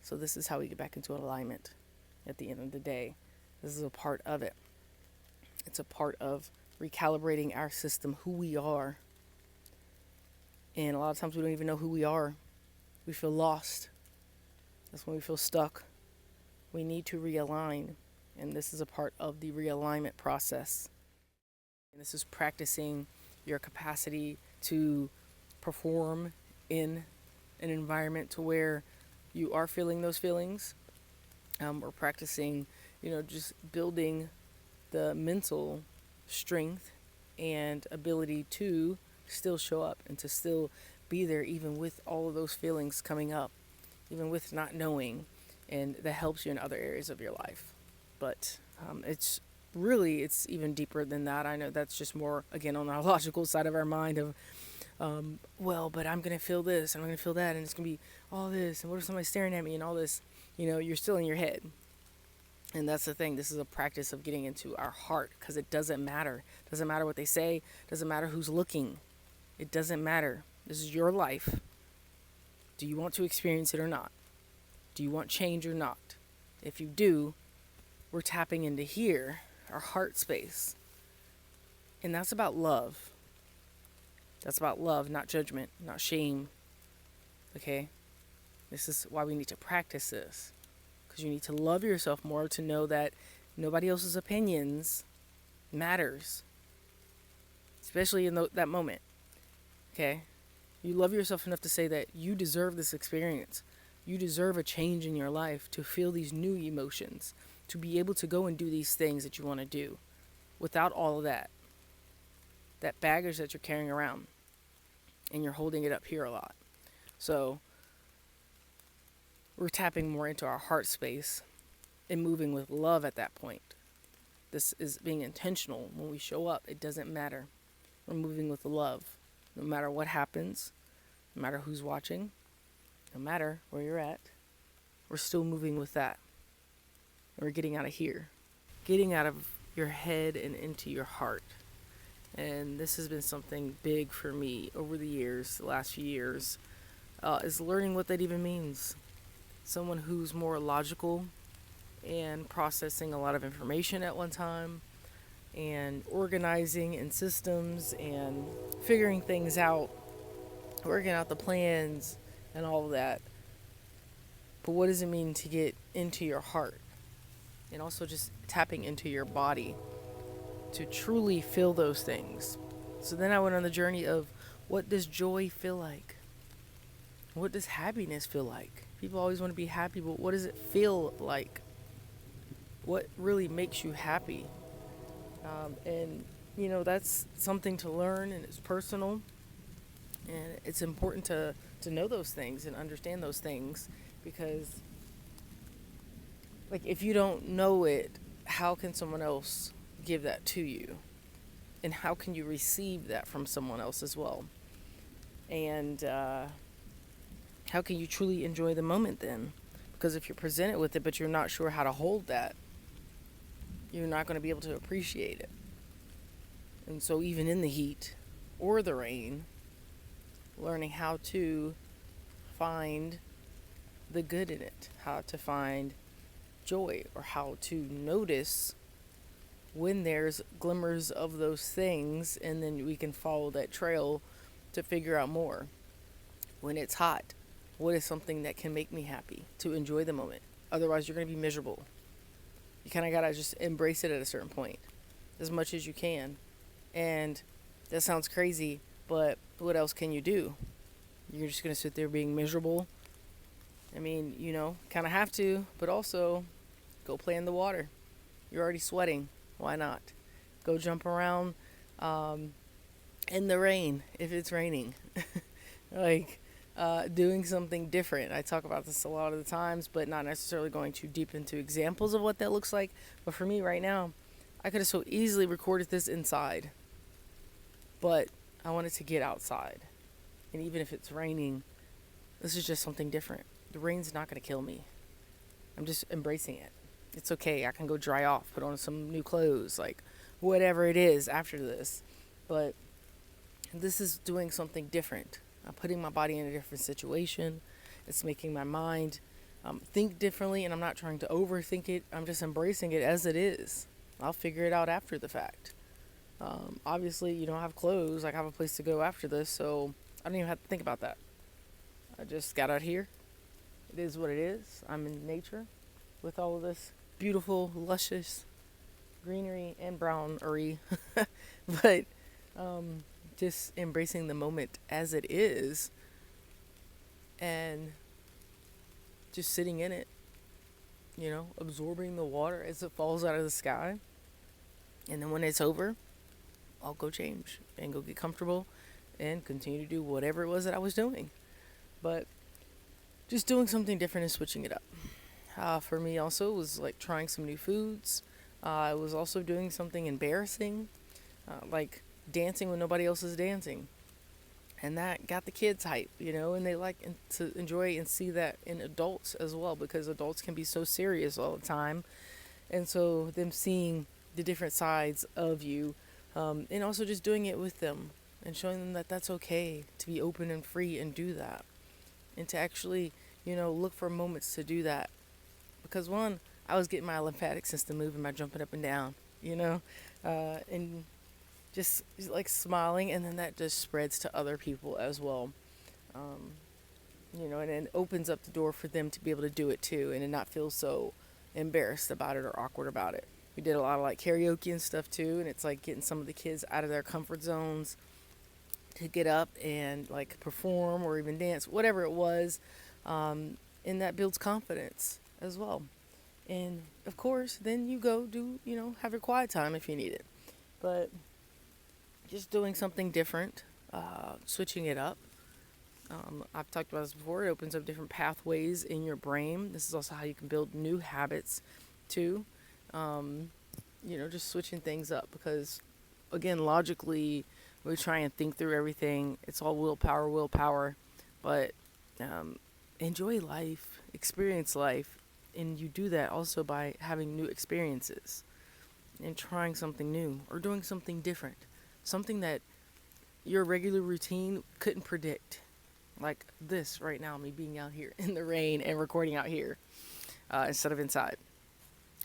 So this is how we get back into alignment at the end of the day. This is a part of it. It's a part of recalibrating our system, who we are. And a lot of times we don't even know who we are. We feel lost. That's when we feel stuck. We need to realign. And this is a part of the realignment process. And this is practicing your capacity to perform in an environment to where you are feeling those feelings. Or practicing, just building the mental strength and ability to still show up and to still be there even with all of those feelings coming up, even with not knowing. And that helps you in other areas of your life. But it's even deeper than that. I know that's just more, again, on the logical side of our mind of, but I'm going to feel this and I'm going to feel that and it's going to be all this. And what if somebody's staring at me and all this? You're still in your head. And that's the thing. This is a practice of getting into our heart, because it doesn't matter. It doesn't matter what they say. It doesn't matter who's looking. It doesn't matter. This is your life. Do you want to experience it or not? Do you want change or not? If you do, we're tapping into here, our heart space. And that's about love. That's about love, not judgment, not shame. Okay? This is why we need to practice this. Because you need to love yourself more to know that nobody else's opinions matters. Especially in that moment. Okay? You love yourself enough to say that you deserve this experience. You deserve a change in your life, to feel these new emotions, to be able to go and do these things that you want to do without all of that baggage that you're carrying around, and you're holding it up here a lot. So we're tapping more into our heart space and moving with love at that point. This is being intentional. When we show up, it doesn't matter. We're moving with love. No matter what happens, no matter who's watching, no matter where you're at, we're still moving with that. And we're getting out of here. Getting out of your head and into your heart. And this has been something big for me over the years, the last few years, is learning what that even means. Someone who's more logical and processing a lot of information at one time and organizing in systems and figuring things out, working out the plans and all of that. But what does it mean to get into your heart? And also just tapping into your body to truly feel those things. So then I went on the journey of, what does joy feel like? What does happiness feel like? People always want to be happy, but what does it feel like? What really makes you happy? And that's something to learn, and it's personal. And it's important to know those things and understand those things, because if you don't know it, how can someone else give that to you? And how can you receive that from someone else as well? And how can you truly enjoy the moment then? Because if you're presented with it, but you're not sure how to hold that, you're not going to be able to appreciate it. And so even in the heat or the rain, learning how to find the good in it, how to find joy, or how to notice when there's glimmers of those things, and then we can follow that trail to figure out more. When it's hot, what is something that can make me happy, to enjoy the moment? Otherwise, you're going to be miserable. You kind of got to just embrace it at a certain point, as much as you can. And that sounds crazy, but what else can you do? You're just going to sit there being miserable? I mean, kind of have to, but also go play in the water. You're already sweating. Why not? Go jump around in the rain if it's raining. Doing something different. I talk about this a lot of the times, but not necessarily going too deep into examples of what that looks like. But for me right now, I could have so easily recorded this inside, but I wanted to get outside. And even if it's raining, this is just something different. The rain's not going to kill me. I'm just embracing it. It's okay. I can go dry off, put on some new clothes, whatever it is after this. But this is doing something different. I'm putting my body in a different situation. It's making my mind Think differently, and I'm not trying to overthink it. I'm just embracing it as it is. I'll figure it out after the fact. Obviously, you don't have clothes. I have a place to go after this, so I don't even have to think about that. I just got out here. It is what it is. I'm in nature with all of this beautiful, luscious greenery and brownery. But just embracing the moment as it is and just sitting in it, absorbing the water as it falls out of the sky. And then when it's over, I'll go change and go get comfortable and continue to do whatever it was that I was doing. But just doing something different and switching it up. For me, also, was like trying some new foods. I was also doing something embarrassing, like dancing when nobody else is dancing. And that got the kids hype, and they like to enjoy and see that in adults as well, because adults can be so serious all the time. And so, them seeing the different sides of you, and also just doing it with them and showing them that that's okay to be open and free and do that. And to actually, look for moments to do that. Because one, I was getting my lymphatic system moving by jumping up and down, and just like smiling, and then that just spreads to other people as well. Um, and it opens up the door for them to be able to do it too, and to not feel so embarrassed about it or awkward about it. We did a lot of like karaoke and stuff too, and it's like getting some of the kids out of their comfort zones to get up and like perform or even dance, whatever it was, and that builds confidence as well. And of course, then you go do, have your quiet time if you need it. But just doing something different, switching it up. I've talked about this before. It opens up different pathways in your brain. This is also how you can build new habits, too. Um, just switching things up because, again, logically, we try and think through everything. It's all willpower, willpower. But um, enjoy life, experience life. And you do that also by having new experiences and trying something new or doing something different. Something that your regular routine couldn't predict. Like this right now, me being out here in the rain and recording out here instead of inside.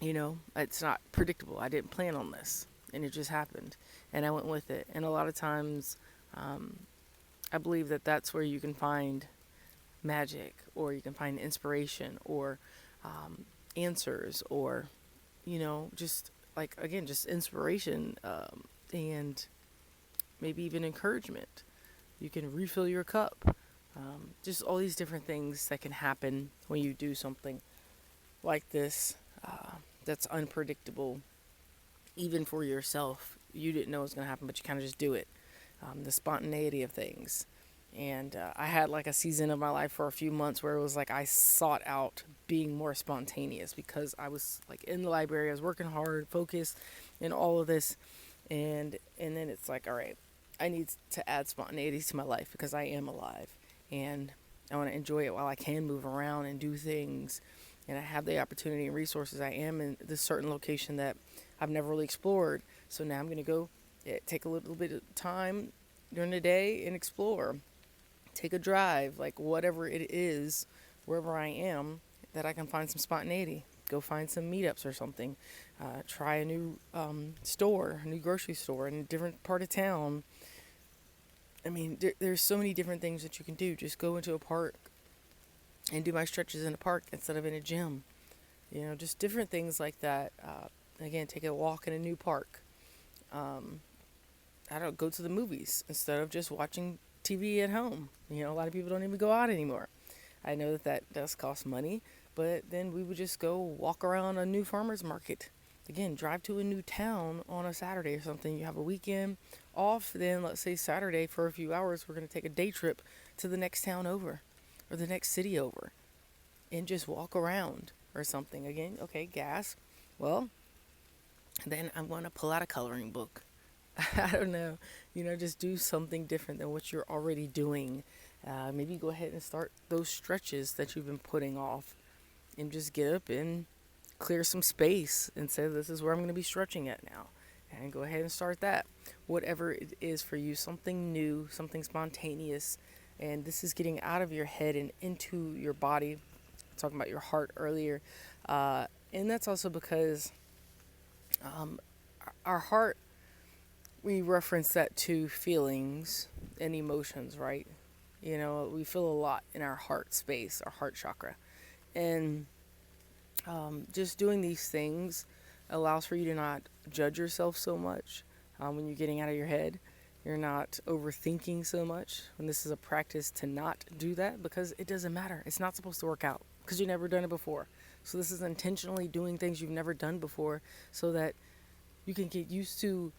It's not predictable. I didn't plan on this, and it just happened, and I went with it. And a lot of times, I believe that that's where you can find magic, or you can find inspiration, or answers, or just like again, just inspiration, and maybe even encouragement. You can refill your cup. Just all these different things that can happen when you do something like this that's unpredictable, even for yourself. You didn't know it was going to happen, but you kind of just do it. The spontaneity of things. And I had like a season of my life for a few months where it was like I sought out being more spontaneous because I was like in the library, I was working hard, focused, in all of this, and then it's like, all right, I need to add spontaneity to my life because I am alive, and I want to enjoy it while I can move around and do things, and I have the opportunity and resources. I am in this certain location that I've never really explored, so now I'm going to go take a little bit of time during the day and explore, take a drive, like whatever it is, wherever I am, that I can find some spontaneity. Go find some meetups or something. Try a new store, a new grocery store in a different part of town. I mean, there's so many different things that you can do. Just go into a park and do my stretches in a park instead of in a gym. Just different things like that. Again, take a walk in a new park. I don't go to the movies instead of just watching TV at home. A lot of people don't even go out anymore. I know that does cost money, but then we would just go walk around a new farmer's market. Again, drive to a new town on a Saturday or something. You have a weekend off, then let's say Saturday for a few hours, we're going to take a day trip to the next town over or the next city over and just walk around or something. Again, okay, gas. Well, then I'm going to pull out a coloring book. I don't know, just do something different than what you're already doing. Maybe go ahead and start those stretches that you've been putting off and just get up and clear some space and say, this is where I'm going to be stretching at now. And go ahead and start that. Whatever it is for you, something new, something spontaneous. And this is getting out of your head and into your body talking about your heart earlier. And that's also because our heart, we reference that to feelings and emotions, right? You know, we feel a lot in our heart space, our heart chakra. And just doing these things allows for you to not judge yourself so much when you're getting out of your head. You're not overthinking so much. And this is a practice to not do that because it doesn't matter. It's not supposed to work out because you've never done it before. So this is intentionally doing things you've never done before so that you can get used to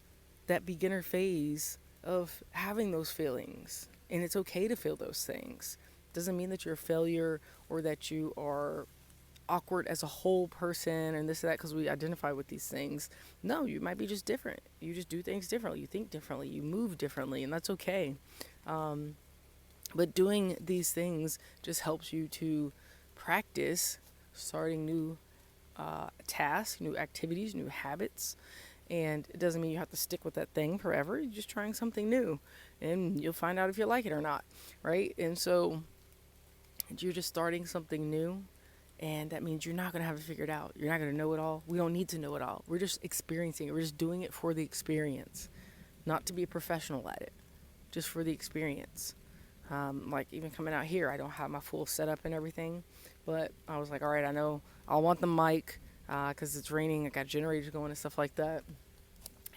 that beginner phase of having those feelings. And it's okay to feel those things. Doesn't mean that you're a failure or that you are awkward as a whole person and this and that because we identify with these things. No, you might be just different. You just do things differently. You think differently. You move differently, and that's okay. But doing these things just helps you to practice starting new tasks, new activities, new habits. And it doesn't mean you have to stick with that thing forever. You're just trying something new, and you'll find out if you like it or not, right? And so you're just starting something new, and that means you're not going to have it figured out. You're not going to know it all. We don't need to know it all. We're just experiencing it. We're just doing it for the experience, not to be a professional at it, just for the experience. Like even coming out here, I don't have my full setup and everything, but I was like, all right, I know I want the mic because it's raining. I got generators going and stuff like that,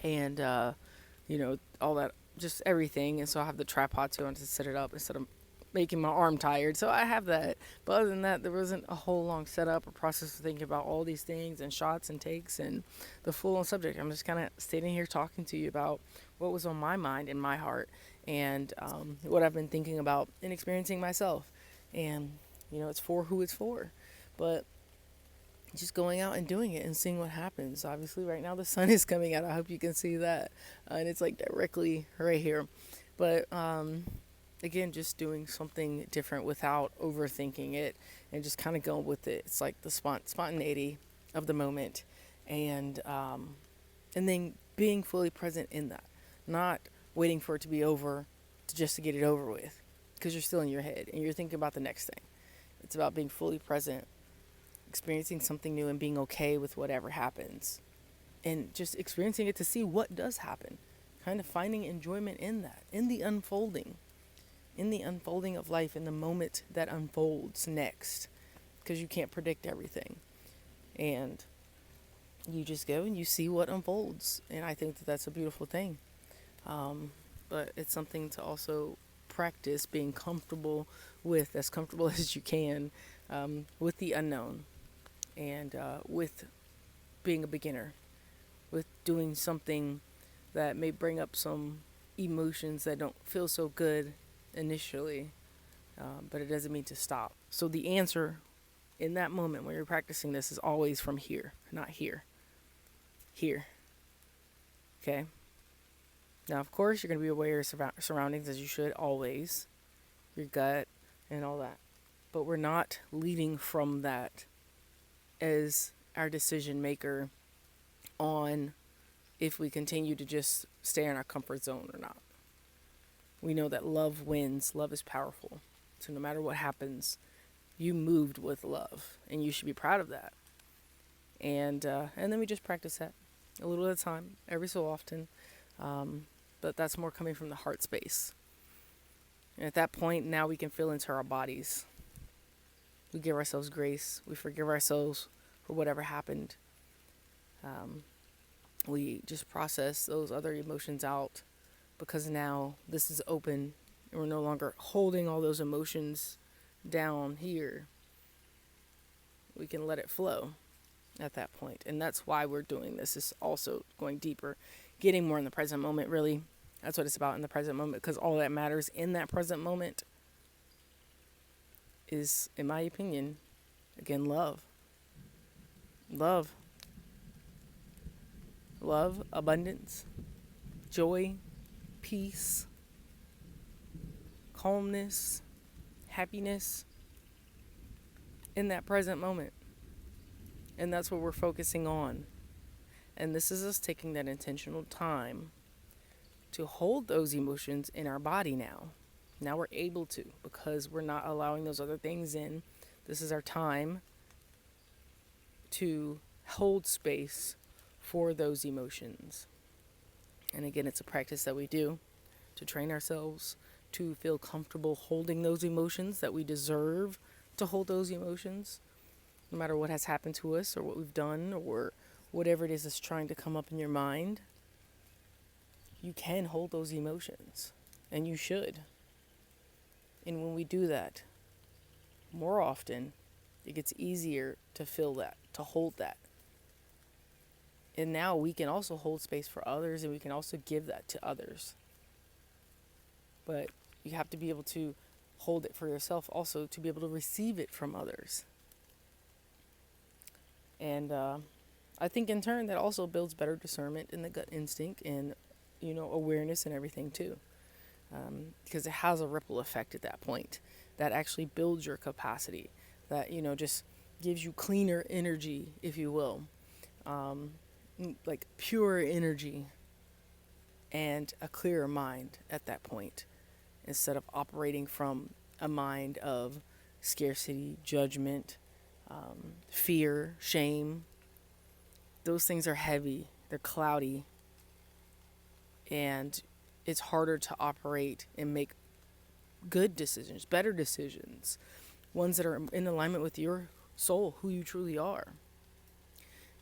and all that, just everything. And so I have the tripod too, and to set it up instead of making my arm tired. So I have that. But other than that, there wasn't a whole long setup or process of thinking about all these things and shots and takes and the full on subject. I'm just kind of sitting here talking to you about what was on my mind and my heart and what I've been thinking about and experiencing myself. And, it's for who it's for. But just going out and doing it and seeing what happens. Obviously, right now the sun is coming out. I hope you can see that. And it's like directly right here. But again, just doing something different without overthinking it and just kind of going with it. It's like the spontaneity of the moment, and then being fully present in that, not waiting for it to be over just to get it over with, because you're still in your head and you're thinking about the next thing. It's about being fully present, experiencing something new, and being okay with whatever happens, and just experiencing it to see what does happen, kind of finding enjoyment in that, in the unfolding of life, in the moment that unfolds next, because you can't predict everything. And you just go and you see what unfolds. And I think that that's a beautiful thing. But it's something to also practice being comfortable with, as comfortable as you can, with the unknown, and with being a beginner, with doing something that may bring up some emotions that don't feel so good initially, but it doesn't mean to stop. So the answer in that moment when you're practicing this is always from here, not here. Here. Okay? Now, of course, you're going to be aware of surroundings, as you should always, your gut and all that. But we're not leading from that as our decision maker on if we continue to just stay in our comfort zone or not. We know that love wins. Love is powerful. So no matter what happens, you moved with love, and you should be proud of that. And then we just practice that a little at a time, every so often. But that's more coming from the heart space. And at that point, now we can feel into our bodies. We give ourselves grace. We forgive ourselves for whatever happened. We just process those other emotions out, because now this is open and we're no longer holding all those emotions down here. We can let it flow at that point. And that's why we're doing this, is also going deeper, getting more in the present moment, really. That's what it's about, in the present moment, because all that matters in that present moment is, in my opinion, again, love. Love. Love, abundance, joy, peace, calmness, happiness in that present moment. And that's what we're focusing on. And this is us taking that intentional time to hold those emotions in our body now. Now we're able to, because we're not allowing those other things in This is our time to hold space for those emotions. And again, it's a practice that we do to train ourselves to feel comfortable holding those emotions, that we deserve to hold those emotions, no matter what has happened to us or what we've done or whatever it is that's trying to come up in your mind. You can hold those emotions, and you should. And when we do that more often, it gets easier to feel that, to hold that. And now we can also hold space for others, and we can also give that to others. But you have to be able to hold it for yourself also to be able to receive it from others. And I think in turn that also builds better discernment in the gut instinct and, awareness and everything too. Because it has a ripple effect at that point that actually builds your capacity, that, just gives you cleaner energy, if you will, like pure energy and a clearer mind at that point, instead of operating from a mind of scarcity, judgment, fear, shame. Those things are heavy, they're cloudy, and it's harder to operate and make good decisions, better decisions, ones that are in alignment with your soul, who you truly are,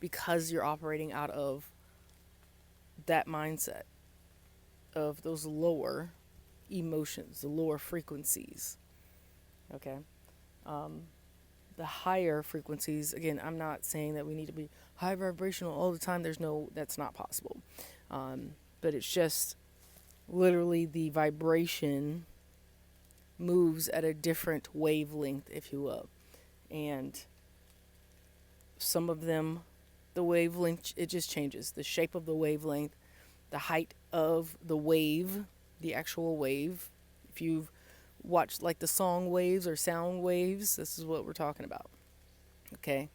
because you're operating out of that mindset of those lower emotions, the lower frequencies. Okay. The higher frequencies, again, I'm not saying that we need to be high vibrational all the time. That's not possible. But it's just literally the vibration moves at a different wavelength, if you will. And some of them, the wavelength, it just changes. The shape of the wavelength, the height of the wave, the actual wave. If you've watched like the song waves or sound waves, this is what we're talking about. Okay?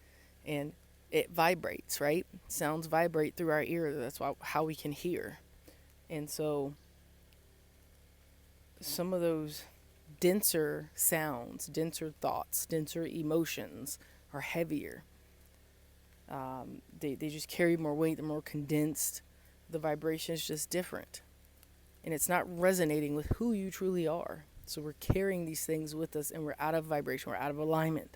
And it vibrates, right? Sounds vibrate through our ear. That's how we can hear. And so some of those denser sounds, denser thoughts, denser emotions are heavier. They just carry more weight. They're more condensed. The vibration is just different. And it's not resonating with who you truly are. So we're carrying these things with us, and we're out of vibration. We're out of alignment.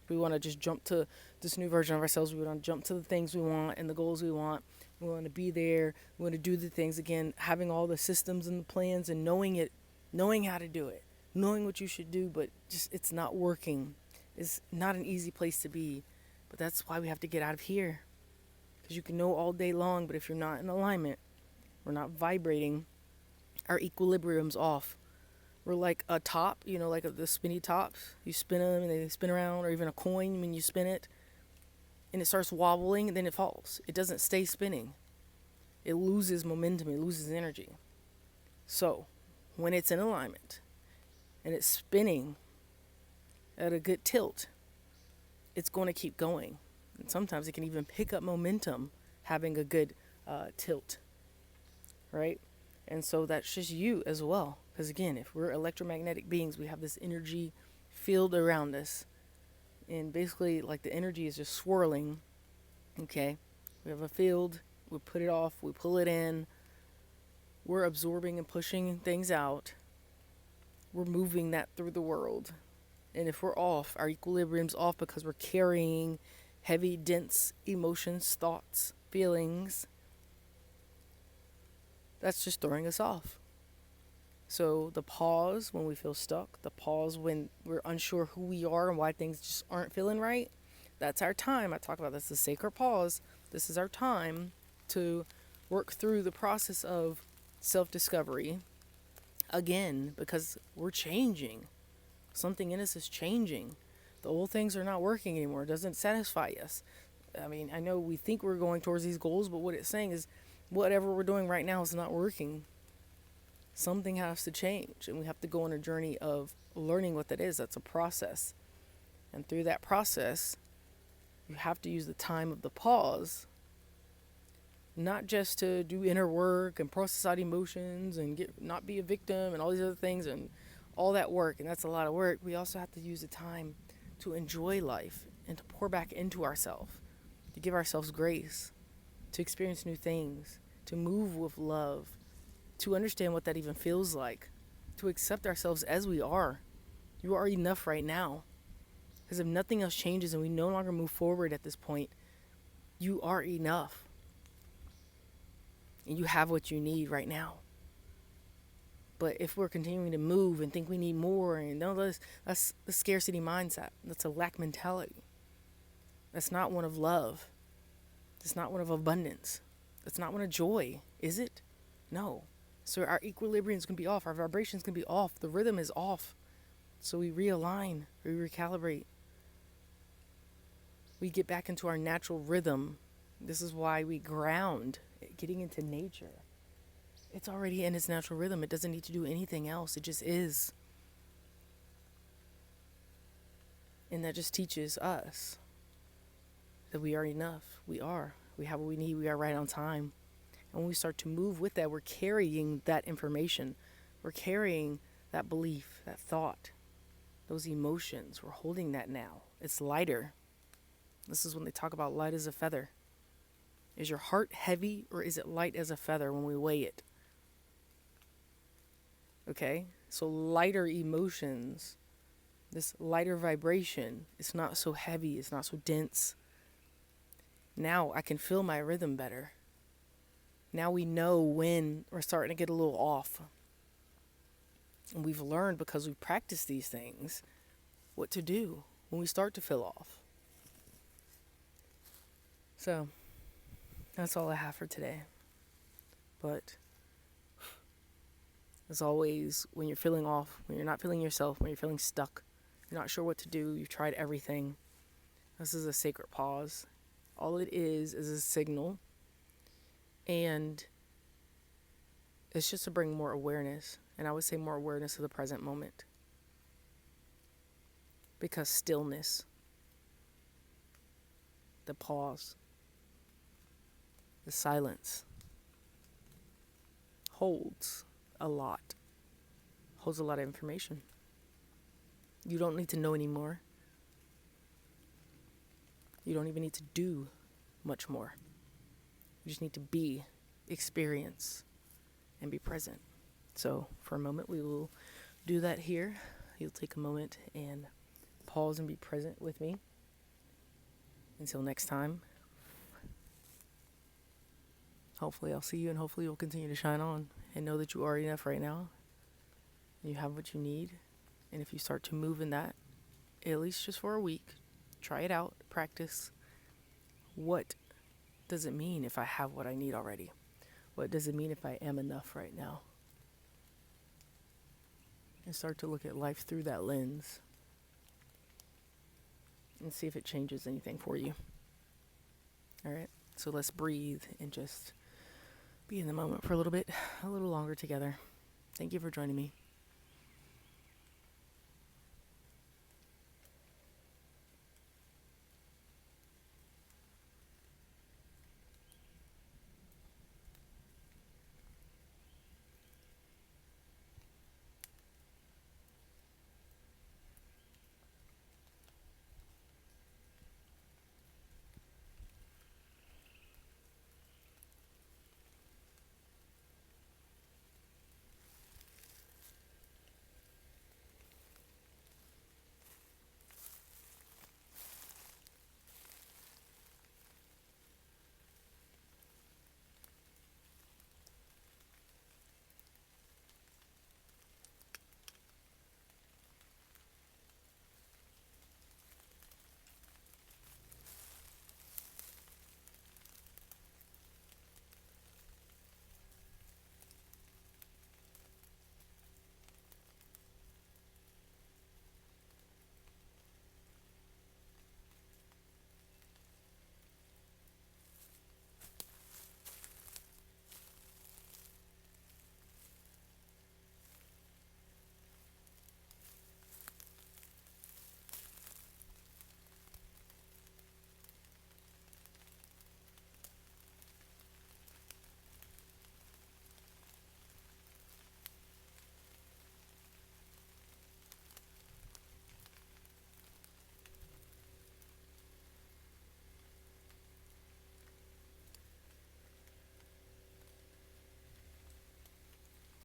We want to just jump to this new version of ourselves. We want to jump to the things we want and the goals we want. We want to be there. We want to do the things, again, having all the systems and the plans and knowing how to do it, knowing what you should do, but just it's not working. It's not an easy place to be. But that's why we have to get out of here. Because you can know all day long, but if you're not in alignment, we're not vibrating, our equilibrium's off. We're like a top, like the spinny tops. You spin them and they spin around, or even a coin when you spin it. And it starts wobbling and then it falls. It doesn't stay spinning. It loses momentum. It loses energy. So when it's in alignment and it's spinning at a good tilt, it's going to keep going. And sometimes it can even pick up momentum having a good tilt. Right? And so that's just you as well. Because again, if we're electromagnetic beings, we have this energy field around us. And basically, like, the energy is just swirling. Okay? We have a field. We put it off. We pull it in. We're absorbing and pushing things out. We're moving that through the world. And if we're off, our equilibrium's off because we're carrying heavy, dense emotions, thoughts, feelings, that's just throwing us off. So the pause when we feel stuck, the pause when we're unsure who we are and why things just aren't feeling right, that's our time. I talk about this, the sacred pause. This is our time to work through the process of self-discovery again, because we're changing. Something in us is changing. The old things are not working anymore. It doesn't satisfy us. I mean, I know we think we're going towards these goals, but what it's saying is whatever we're doing right now is not working. Something has to change, and we have to go on a journey of learning what that is. That's a process. And through that process, you have to use the time of the pause, not just to do inner work and process out emotions and not be a victim and all these other things and all that work, and that's a lot of work. We also have to use the time to enjoy life and to pour back into ourselves, to give ourselves grace, to experience new things, to move with love, to understand what that even feels like, to accept ourselves as we are. You are enough right now. Because if nothing else changes and we no longer move forward at this point, you are enough. And you have what you need right now. But if we're continuing to move and think we need more, and no, that's the scarcity mindset. That's a lack mentality. That's not one of love. It's not one of abundance. It's not one of joy, is it? No. So our equilibrium is going to be off. Our vibrations going to be off. The rhythm is off. So we realign. We recalibrate. We get back into our natural rhythm. This is why we ground, getting into nature. It's already in its natural rhythm. It doesn't need to do anything else. It just is. And that just teaches us that we are enough. We are. We have what we need. We are right on time. And when we start to move with that, we're carrying that information. We're carrying that belief, that thought, those emotions. We're holding that now. It's lighter. This is when they talk about light as a feather. Is your heart heavy or is it light as a feather when we weigh it? Okay? So lighter emotions, this lighter vibration, it's not so heavy, it's not so dense. Now I can feel my rhythm better. Now we know when we're starting to get a little off. And we've learned, because we practice these things, what to do when we start to feel off. So that's all I have for today. But as always, when you're feeling off, when you're not feeling yourself, when you're feeling stuck, you're not sure what to do, you've tried everything, this is a sacred pause. All it is a signal. And it's just to bring more awareness. And I would say more awareness of the present moment. Because stillness, the pause, the silence holds a lot of information. You don't need to know anymore. You don't even need to do much more. You just need to be, experience, and be present. So for a moment, we will do that here. You'll take a moment and pause and be present with me. Until next time, hopefully I'll see you, and hopefully you'll continue to shine on and know that you are enough right now. You have what you need. And if you start to move in that, at least just for a week, try it out, practice. What does it mean if I have what I need already? What does it mean if I am enough right now? And start to look at life through that lens and see if it changes anything for you. All right, so let's breathe and just be in the moment for a little bit, a little longer together. Thank you for joining me.